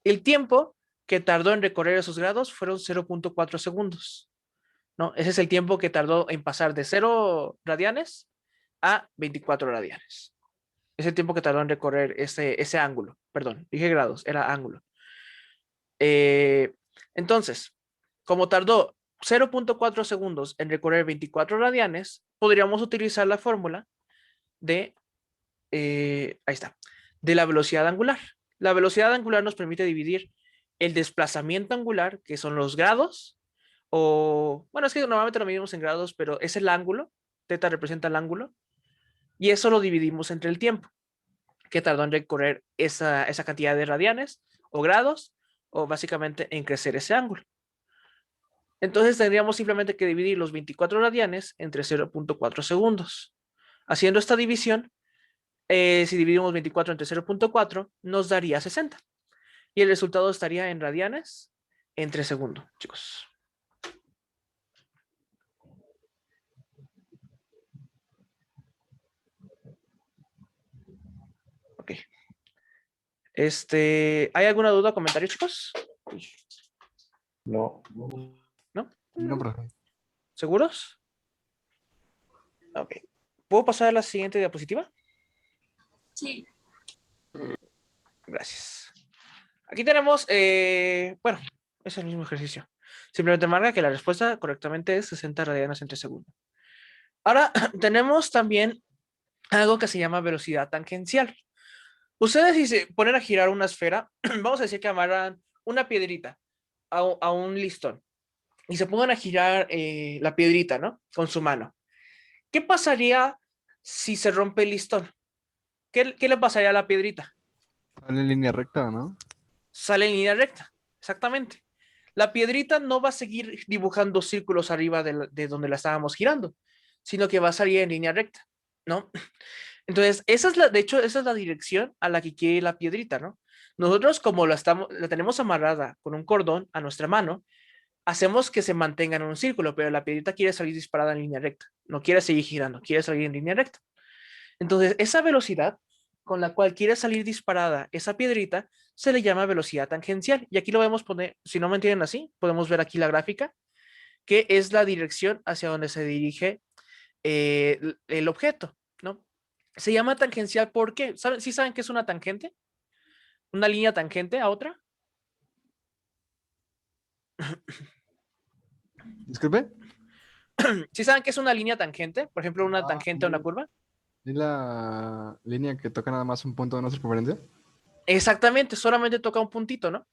El tiempo que tardó en recorrer esos grados fueron 0.4 segundos, ¿no? Ese es el tiempo que tardó en pasar de 0 radianes a 24 radianes. Es el tiempo que tardó en recorrer ese ángulo. Perdón, dije grados, era ángulo. Entonces, como tardó 0.4 segundos en recorrer 24 radianes, podríamos utilizar la fórmula de, ahí está, de la velocidad angular. La velocidad angular nos permite dividir el desplazamiento angular, que son los grados, o, bueno, es que normalmente lo medimos en grados, pero es el ángulo, θ representa el ángulo, y eso lo dividimos entre el tiempo que tardó en recorrer esa cantidad de radianes o grados, o básicamente en crecer ese ángulo. Entonces tendríamos simplemente que dividir los 24 radianes entre 0.4 segundos. Haciendo esta división, si dividimos 24 entre 0.4, nos daría 60. Y el resultado estaría en radianes entre segundo, chicos. Ok. ¿Hay alguna duda o comentario, chicos? No. ¿No? No, profe. ¿Seguros? Ok. ¿Puedo pasar a la siguiente diapositiva? Sí. Gracias. Aquí tenemos, bueno, es el mismo ejercicio. Simplemente marca que la respuesta correctamente es 60 radianes entre segundo. Ahora tenemos también algo que se llama velocidad tangencial. Ustedes, si se ponen a girar una esfera, vamos a decir que amarran una piedrita a un listón y se pongan a girar la piedrita, ¿no? Con su mano. ¿Qué pasaría si se rompe el listón? ¿Qué le pasaría a la piedrita? Sale en línea recta, ¿no? Sale en línea recta, exactamente. La piedrita no va a seguir dibujando círculos arriba de donde la estábamos girando, sino que va a salir en línea recta, ¿no? Entonces, de hecho, esa es la dirección a la que quiere ir la piedrita, ¿no? Nosotros, como la tenemos amarrada con un cordón a nuestra mano, hacemos que se mantenga en un círculo, pero la piedrita quiere salir disparada en línea recta, no quiere seguir girando, quiere salir en línea recta. Entonces, esa velocidad con la cual quiere salir disparada esa piedrita se le llama velocidad tangencial. Y aquí lo vamos a poner, si no me entienden así, podemos ver aquí la gráfica, que es la dirección hacia donde se dirige el objeto, ¿no? Se llama tangencial porque, ¿sí saben qué es una tangente? ¿Una línea tangente a otra? Disculpe. ¿Sí saben qué es una línea tangente? Por ejemplo, una tangente a una curva. ¿Es la línea que toca nada más un punto de nuestra circunferencia? Exactamente, solamente toca un puntito, ¿no?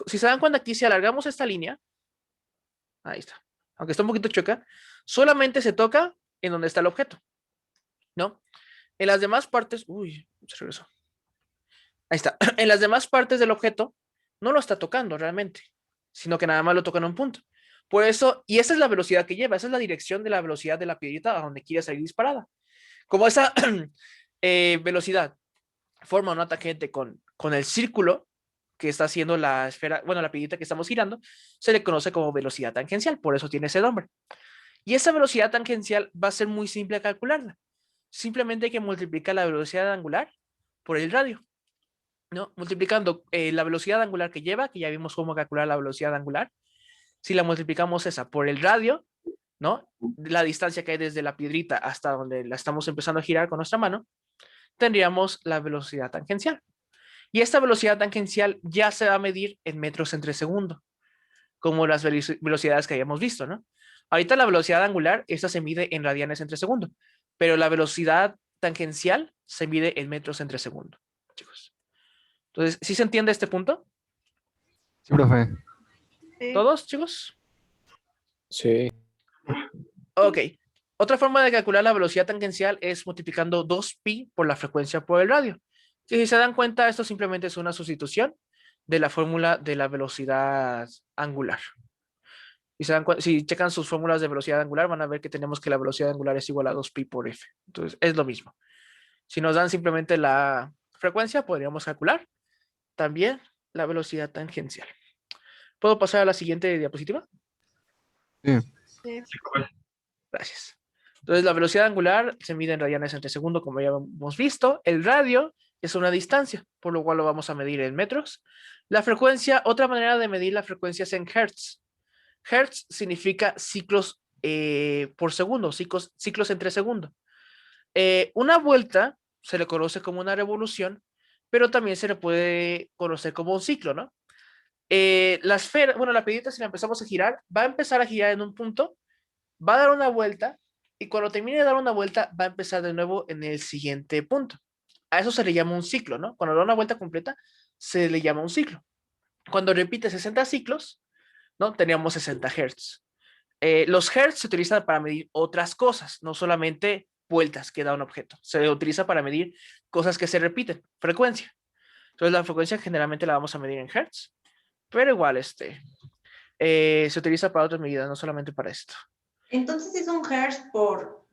Si se dan cuenta aquí, si alargamos esta línea, ahí está, aunque está un poquito choca, solamente se toca en donde está el objeto, ¿no? En las demás partes, uy, se regresó. Ahí está. En las demás partes del objeto no lo está tocando realmente, sino que nada más lo toca en un punto. Por eso, y esa es la velocidad que lleva, esa es la dirección de la velocidad de la piedrita a donde quiere salir disparada. Como esa velocidad forma una tangente con el círculo que está haciendo la esfera, bueno, la piedrita que estamos girando, se le conoce como velocidad tangencial, por eso tiene ese nombre. Y esa velocidad tangencial va a ser muy simple calcularla. Simplemente hay que multiplicar la velocidad angular por el radio, ¿no? Multiplicando la velocidad angular que lleva, que ya vimos cómo calcular la velocidad angular. Si la multiplicamos esa por el radio, ¿no? La distancia que hay desde la piedrita hasta donde la estamos empezando a girar con nuestra mano, tendríamos la velocidad tangencial. Y esta velocidad tangencial ya se va a medir en metros entre segundo, como las velocidades que habíamos visto, ¿no? Ahorita la velocidad angular, esta se mide en radianes entre segundo, pero la velocidad tangencial se mide en metros entre segundo, chicos. Entonces, ¿sí se entiende este punto? Sí, profe. ¿Todos, chicos? Sí. Ok. Otra forma de calcular la velocidad tangencial es multiplicando 2pi por la frecuencia por el radio. Que si se dan cuenta, esto simplemente es una sustitución de la fórmula de la velocidad angular. Y si checan sus fórmulas de velocidad angular, van a ver que tenemos que la velocidad angular es igual a 2pi por f. Entonces, es lo mismo. Si nos dan simplemente la frecuencia, podríamos calcular también la velocidad tangencial. ¿Puedo pasar a la siguiente diapositiva? Sí. Gracias. Entonces, la velocidad angular se mide en radianes entre segundo, como ya hemos visto. El radio es una distancia, por lo cual lo vamos a medir en metros. La frecuencia, otra manera de medir la frecuencia es en hertz. Hertz significa ciclos por segundo, ciclos entre segundo. Una vuelta se le conoce como una revolución, pero también se le puede conocer como un ciclo, ¿no? La esfera, bueno, la pelota, si la empezamos a girar, va a empezar a girar en un punto, va a dar una vuelta, y cuando termine de dar una vuelta, va a empezar de nuevo en el siguiente punto. A eso se le llama un ciclo, ¿no? Cuando da una vuelta completa, se le llama un ciclo. Cuando repite 60 ciclos, ¿no? Teníamos 60 Hz. Los Hertz se utilizan para medir otras cosas, no solamente vueltas que da un objeto. Se utiliza para medir cosas que se repiten, frecuencia. Entonces la frecuencia generalmente la vamos a medir en Hertz, pero igual se utiliza para otras medidas, no solamente para esto. Entonces es un hertz por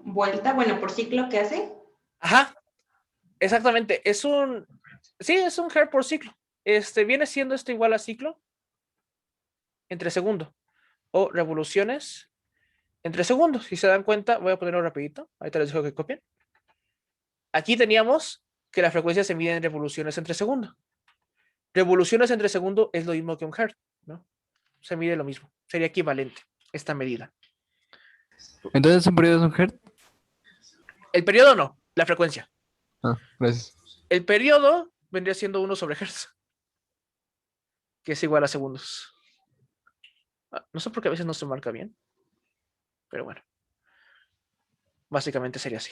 vuelta, bueno, por ciclo que hace. Ajá, exactamente. Sí, es un hertz por ciclo. Viene siendo esto igual a ciclo entre segundo o revoluciones entre segundos. Si se dan cuenta, voy a ponerlo rapidito. Ahorita les dejo que copien. Aquí teníamos que la frecuencia se mide en revoluciones entre segundo. Revoluciones entre segundo es lo mismo que un hertz, ¿no? Se mide lo mismo. Sería equivalente esta medida. Entonces, ¿un periodo es un hertz? El periodo no, la frecuencia. Ah, gracias. El periodo vendría siendo 1 sobre hertz, que es igual a segundos. No sé por qué a veces no se marca bien, pero bueno. Básicamente sería así.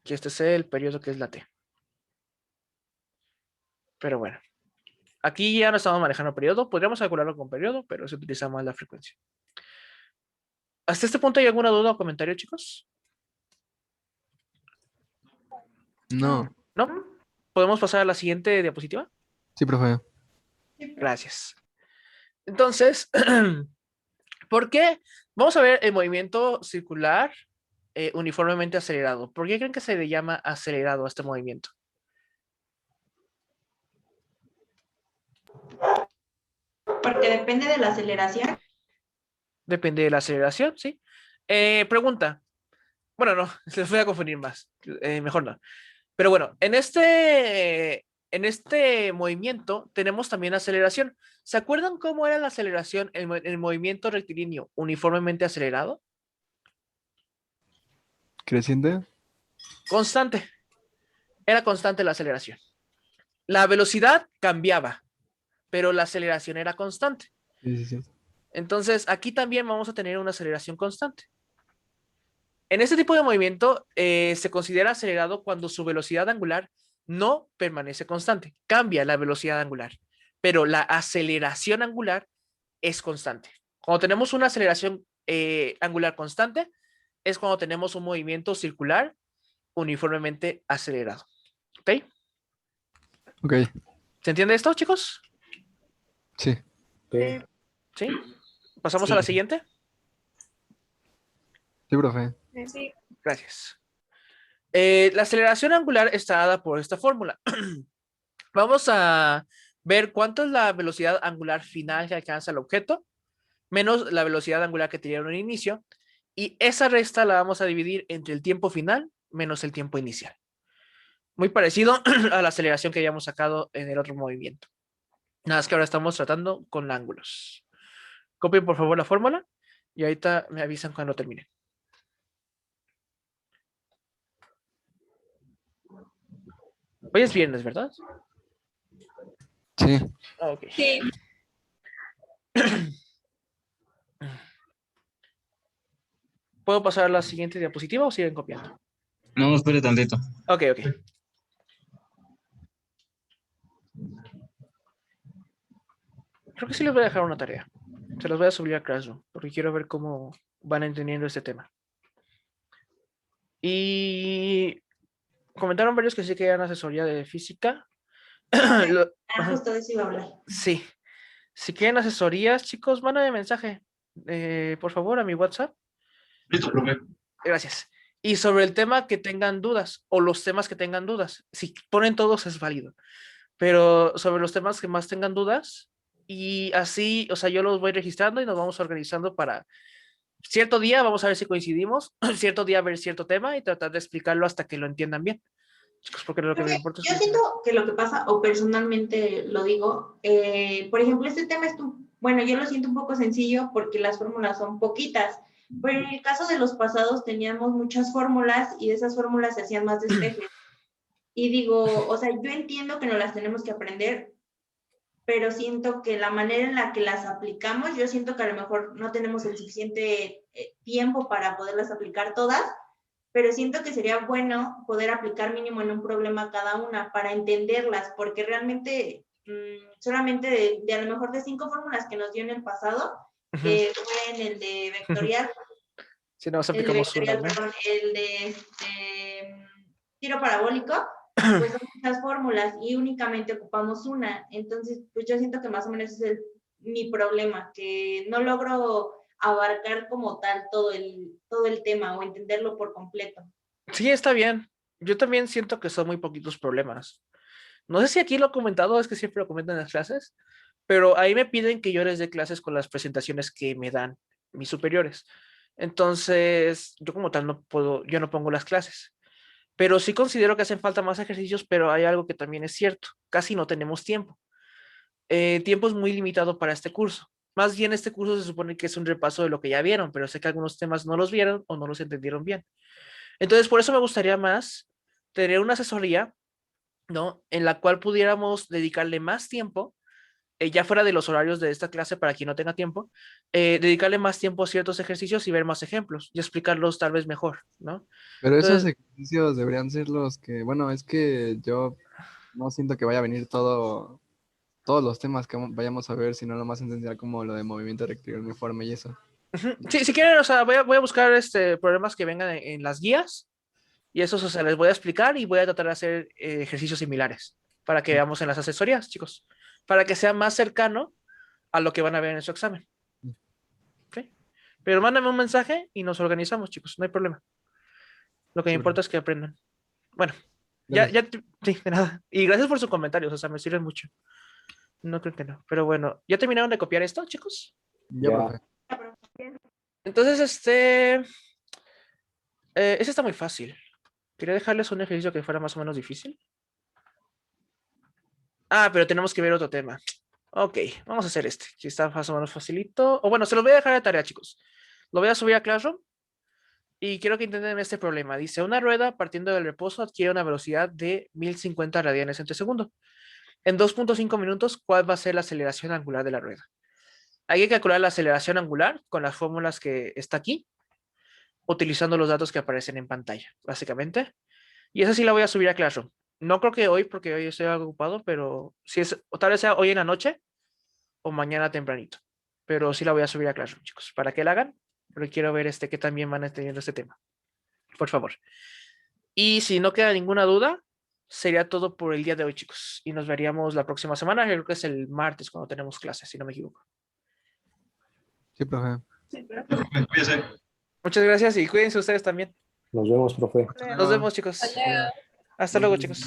Y este es el periodo que es la T. Pero bueno. Aquí ya no estamos manejando periodo. Podríamos calcularlo con periodo, pero se utiliza más la frecuencia. ¿Hasta este punto hay alguna duda o comentario, chicos? No. ¿No? ¿Podemos pasar a la siguiente diapositiva? Sí, profe. Gracias. Entonces, ¿por qué? Vamos a ver el movimiento circular uniformemente acelerado. ¿Por qué creen que se le llama acelerado a este movimiento? Porque depende de la aceleración. Depende de la aceleración, ¿sí? Pregunta. Bueno, no, les voy a confundir más. Mejor no. Pero bueno, en este movimiento tenemos también aceleración. ¿Se acuerdan cómo era la aceleración en el movimiento rectilíneo uniformemente acelerado? ¿Creciente? Constante. Era constante la aceleración. La velocidad cambiaba, pero la aceleración era constante. Sí, sí, sí. Entonces, aquí también vamos a tener una aceleración constante. En este tipo de movimiento se considera acelerado cuando su velocidad angular no permanece constante, cambia la velocidad angular, pero la aceleración angular es constante. Cuando tenemos una aceleración angular constante, es cuando tenemos un movimiento circular uniformemente acelerado. ¿Ok? Ok, ¿Se entiende esto, chicos? sí. ¿Sí? ¿Pasamos a la siguiente? Sí, profe. Sí. Gracias. La aceleración angular está dada por esta fórmula. Vamos a ver cuánto es la velocidad angular final que alcanza el objeto, menos la velocidad angular que tenía en un inicio, y esa resta la vamos a dividir entre el tiempo final menos el tiempo inicial. Muy parecido a la aceleración que habíamos sacado en el otro movimiento. Nada más que ahora estamos tratando con ángulos. Copien por favor la fórmula y ahorita me avisan cuando termine. Hoy es viernes, ¿verdad? Sí. Ok. Sí. ¿Puedo pasar a la siguiente diapositiva o siguen copiando? No, espere tantito. Ok. Creo que sí les voy a dejar una tarea. Se las voy a subir a Classroom porque quiero ver cómo van entendiendo este tema. Y comentaron varios que sí querían asesoría de física. Lo- Justo de eso iba a hablar. sí. Si quieren asesorías, chicos, mándenme mensaje. Por favor, a mi WhatsApp. Listo, profe. Gracias. Y sobre el tema que tengan dudas o los temas que tengan dudas. Si ponen todos es válido. Pero sobre los temas que más tengan dudas y así, o sea, yo los voy registrando y nos vamos organizando para cierto día, vamos a ver si coincidimos, cierto día ver cierto tema y tratar de explicarlo hasta que lo entiendan bien. Chicos, porque lo que me importa es Yo siento que lo que pasa, o personalmente lo digo, por ejemplo, este tema es, bueno, yo lo siento un poco sencillo porque las fórmulas son poquitas, pero en el caso de los pasados teníamos muchas fórmulas y de esas fórmulas se hacían más despejes. Y digo, o sea, yo entiendo que no las tenemos que aprender, pero siento que la manera en la que las aplicamos, yo siento que a lo mejor no tenemos el suficiente tiempo para poderlas aplicar todas, pero siento que sería bueno poder aplicar mínimo en un problema cada una para entenderlas, porque realmente solamente de a lo mejor de 5 fórmulas que nos dio en el pasado, que fue en el de vectorial, si no, el de vectorial, perdón, el de tiro parabólico, pues son muchas fórmulas y únicamente ocupamos una. Entonces, pues yo siento que más o menos es mi problema, que no logro abarcar como tal todo el tema o entenderlo por completo. Sí, está bien. Yo también siento que son muy poquitos problemas. No sé si aquí lo he comentado, es que siempre lo comentan en las clases, pero ahí me piden que yo les dé clases con las presentaciones que me dan mis superiores. Entonces, yo como tal no puedo, yo no pongo las clases. Pero sí considero que hacen falta más ejercicios, pero hay algo que también es cierto, casi no tenemos tiempo. Tiempo es muy limitado para este curso. Más bien este curso se supone que es un repaso de lo que ya vieron, pero sé que algunos temas no los vieron o no los entendieron bien. Entonces, por eso me gustaría más tener una asesoría, ¿no? En la cual pudiéramos dedicarle más tiempo, ya fuera de los horarios de esta clase para quien no tenga tiempo, dedicarle más tiempo a ciertos ejercicios y ver más ejemplos y explicarlos tal vez mejor, ¿no? Pero esos Entonces, ejercicios deberían ser los que, bueno, es que yo no siento que vaya a venir todos los temas que vayamos a ver, sino lo más esencial como lo de movimiento rectilíneo uniforme y eso. sí, si quieren, o sea, voy a buscar problemas que vengan en las guías y esos, o sea, les voy a explicar y voy a tratar de hacer ejercicios similares para que veamos en las asesorías, chicos, para que sea más cercano a lo que van a ver en su examen. ¿Sí? Pero mándame un mensaje y nos organizamos, chicos, no hay problema. Lo que me importa es que aprendan. Bueno, sí, de nada. Y gracias por sus comentarios, o sea, me sirven mucho. No creo que no, pero bueno, ¿ya terminaron de copiar esto, chicos? Ya, profe. Entonces, ese está muy fácil. Quería dejarles un ejercicio que fuera más o menos difícil. Ah, pero tenemos que ver otro tema. Ok, vamos a hacer este. Si está más o menos facilito. O bueno, se los voy a dejar de tarea, chicos. Lo voy a subir a Classroom. Y quiero que entiendan este problema. Dice, una rueda partiendo del reposo adquiere una velocidad de 1050 radianes entre segundo. En 2.5 minutos, ¿cuál va a ser la aceleración angular de la rueda? Hay que calcular la aceleración angular con las fórmulas que está aquí, utilizando los datos que aparecen en pantalla, básicamente. Y esa sí la voy a subir a Classroom. No creo que hoy, porque hoy estoy algo ocupado, pero si es, o tal vez sea hoy en la noche o mañana tempranito. Pero sí la voy a subir a Classroom, chicos, para que la hagan. Pero quiero ver que también van entendiendo este tema. Por favor. Y si no queda ninguna duda, sería todo por el día de hoy, chicos. Y nos veríamos la próxima semana. Creo que es el martes cuando tenemos clases, si no me equivoco. Sí, profe. Profe, cuídese. Muchas gracias y cuídense ustedes también. Nos vemos, profe. Nos vemos, chicos. Hasta luego. Hasta luego, chicos.